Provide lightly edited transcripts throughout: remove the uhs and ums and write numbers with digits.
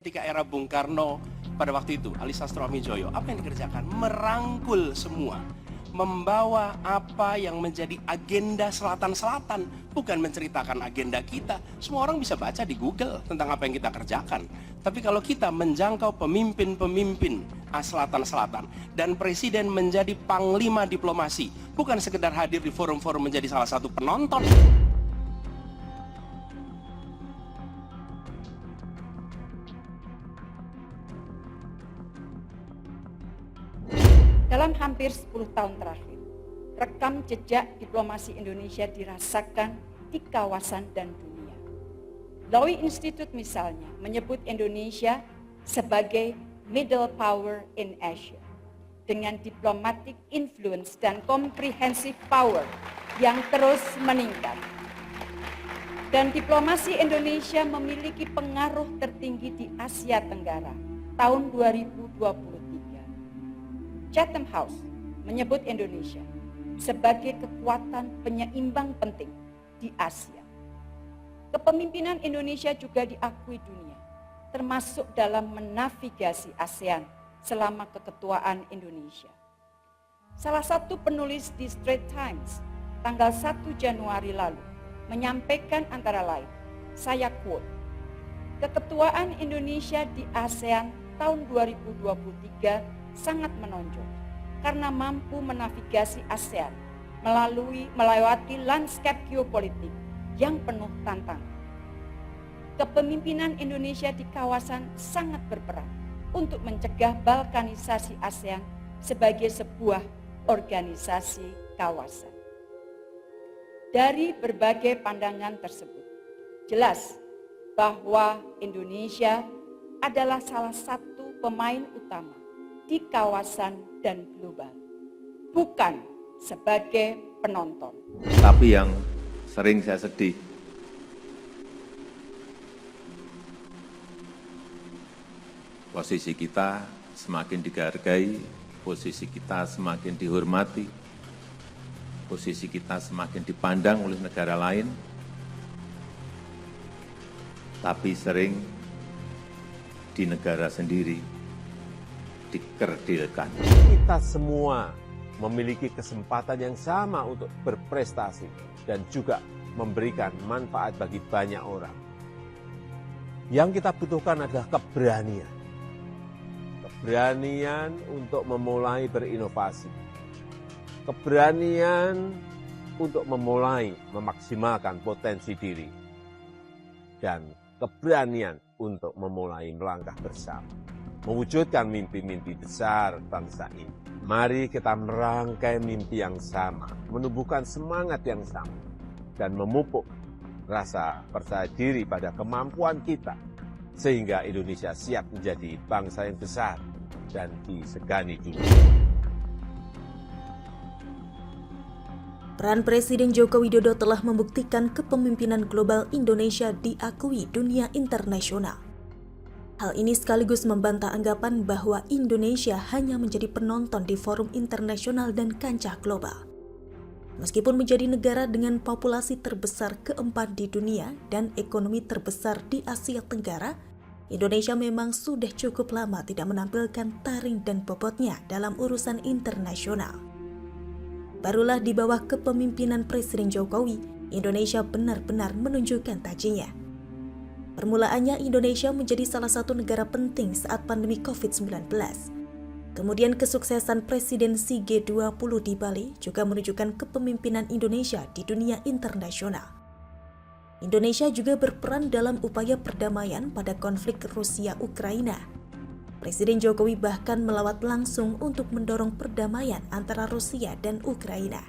Ketika era Bung Karno pada waktu itu, Ali Sastroamidjojo, apa yang dikerjakan? Merangkul semua, membawa apa yang menjadi agenda selatan-selatan, bukan menceritakan agenda kita. Semua orang bisa baca di Google tentang apa yang kita kerjakan. Tapi kalau kita menjangkau pemimpin-pemimpin selatan-selatan, dan presiden menjadi panglima diplomasi, bukan sekedar hadir di forum-forum menjadi salah satu penonton. Dalam hampir 10 tahun terakhir, rekam jejak diplomasi Indonesia dirasakan di kawasan dan dunia. Lowy Institute misalnya menyebut Indonesia sebagai middle power in Asia, dengan diplomatic influence dan comprehensive power yang terus meningkat. Dan diplomasi Indonesia memiliki pengaruh tertinggi di Asia Tenggara tahun 2023. Chatham House menyebut Indonesia sebagai kekuatan penyeimbang penting di Asia. Kepemimpinan Indonesia juga diakui dunia, termasuk dalam menavigasi ASEAN selama keketuaan Indonesia. Salah satu penulis di Straits Times tanggal 1 Januari lalu menyampaikan antara lain, saya quote, "Keketuaan Indonesia di ASEAN tahun 2023 sangat menonjol karena mampu menavigasi ASEAN melewati landscape geopolitik yang penuh tantangan. Kepemimpinan Indonesia di kawasan sangat berperan untuk mencegah balkanisasi ASEAN sebagai sebuah organisasi kawasan." Dari berbagai pandangan tersebut, jelas bahwa Indonesia adalah salah satu pemain utama di kawasan dan global, bukan sebagai penonton. Tapi yang sering saya sedih, posisi kita semakin dihargai, posisi kita semakin dihormati, posisi kita semakin dipandang oleh negara lain, tapi sering di negara sendiri dikerdilkan. Kita semua memiliki kesempatan yang sama untuk berprestasi dan juga memberikan manfaat bagi banyak orang. Yang kita butuhkan adalah keberanian. Keberanian untuk memulai berinovasi. Keberanian untuk memulai memaksimalkan potensi diri. Dan keberanian untuk memulai melangkah bersama, mewujudkan mimpi-mimpi besar bangsa ini. Mari kita merangkai mimpi yang sama, menumbuhkan semangat yang sama, dan memupuk rasa percaya diri pada kemampuan kita, sehingga Indonesia siap menjadi bangsa yang besar dan disegani dunia. Peran Presiden Joko Widodo telah membuktikan kepemimpinan global Indonesia diakui dunia internasional. Hal ini sekaligus membantah anggapan bahwa Indonesia hanya menjadi penonton di forum internasional dan kancah global. Meskipun menjadi negara dengan populasi terbesar keempat di dunia dan ekonomi terbesar di Asia Tenggara, Indonesia memang sudah cukup lama tidak menampilkan taring dan bobotnya dalam urusan internasional. Barulah di bawah kepemimpinan Presiden Jokowi, Indonesia benar-benar menunjukkan tajinya. Permulaannya Indonesia menjadi salah satu negara penting saat pandemi COVID-19. Kemudian kesuksesan presidensi G20 di Bali juga menunjukkan kepemimpinan Indonesia di dunia internasional. Indonesia juga berperan dalam upaya perdamaian pada konflik Rusia-Ukraina. Presiden Jokowi bahkan melawat langsung untuk mendorong perdamaian antara Rusia dan Ukraina.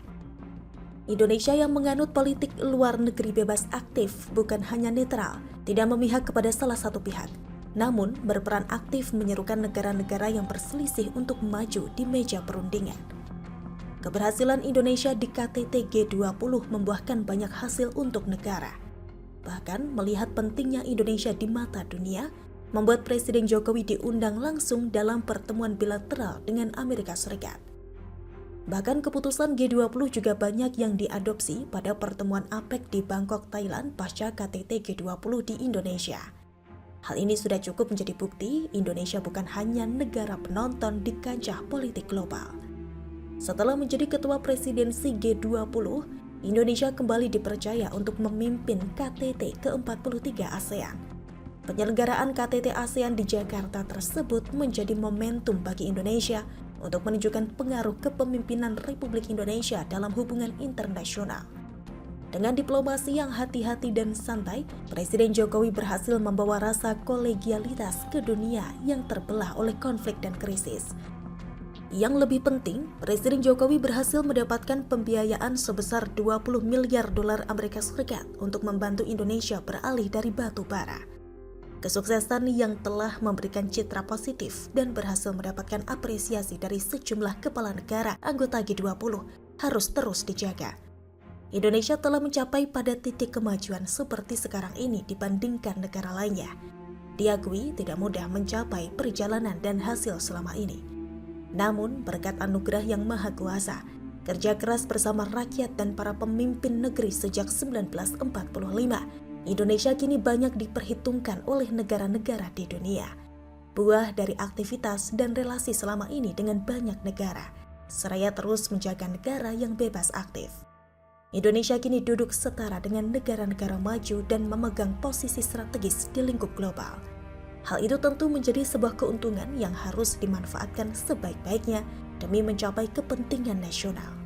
Indonesia yang menganut politik luar negeri bebas aktif bukan hanya netral, tidak memihak kepada salah satu pihak, namun berperan aktif menyerukan negara-negara yang berselisih untuk maju di meja perundingan. Keberhasilan Indonesia di KTT G20 membuahkan banyak hasil untuk negara. Bahkan melihat pentingnya Indonesia di mata dunia, membuat Presiden Jokowi diundang langsung dalam pertemuan bilateral dengan Amerika Serikat. Bahkan keputusan G20 juga banyak yang diadopsi pada pertemuan APEC di Bangkok, Thailand pasca KTT G20 di Indonesia. Hal ini sudah cukup menjadi bukti Indonesia bukan hanya negara penonton di kancah politik global. Setelah menjadi ketua presidensi G20, Indonesia kembali dipercaya untuk memimpin KTT ke-43 ASEAN. Penyelenggaraan KTT ASEAN di Jakarta tersebut menjadi momentum bagi Indonesia untuk menunjukkan pengaruh kepemimpinan Republik Indonesia dalam hubungan internasional. Dengan diplomasi yang hati-hati dan santai, Presiden Jokowi berhasil membawa rasa kolegialitas ke dunia yang terbelah oleh konflik dan krisis. Yang lebih penting, Presiden Jokowi berhasil mendapatkan pembiayaan sebesar 20 miliar dolar Amerika Serikat untuk membantu Indonesia beralih dari batu bara. Kesuksesan yang telah memberikan citra positif dan berhasil mendapatkan apresiasi dari sejumlah kepala negara anggota G20 harus terus dijaga. Indonesia telah mencapai pada titik kemajuan seperti sekarang ini dibandingkan negara lainnya. Diakui tidak mudah mencapai perjalanan dan hasil selama ini. Namun berkat anugerah yang maha kuasa, kerja keras bersama rakyat dan para pemimpin negeri sejak 1945, Indonesia kini banyak diperhitungkan oleh negara-negara di dunia. Buah dari aktivitas dan relasi selama ini dengan banyak negara, seraya terus menjaga negara yang bebas aktif. Indonesia kini duduk setara dengan negara-negara maju dan memegang posisi strategis di lingkup global. Hal itu tentu menjadi sebuah keuntungan yang harus dimanfaatkan sebaik-baiknya demi mencapai kepentingan nasional.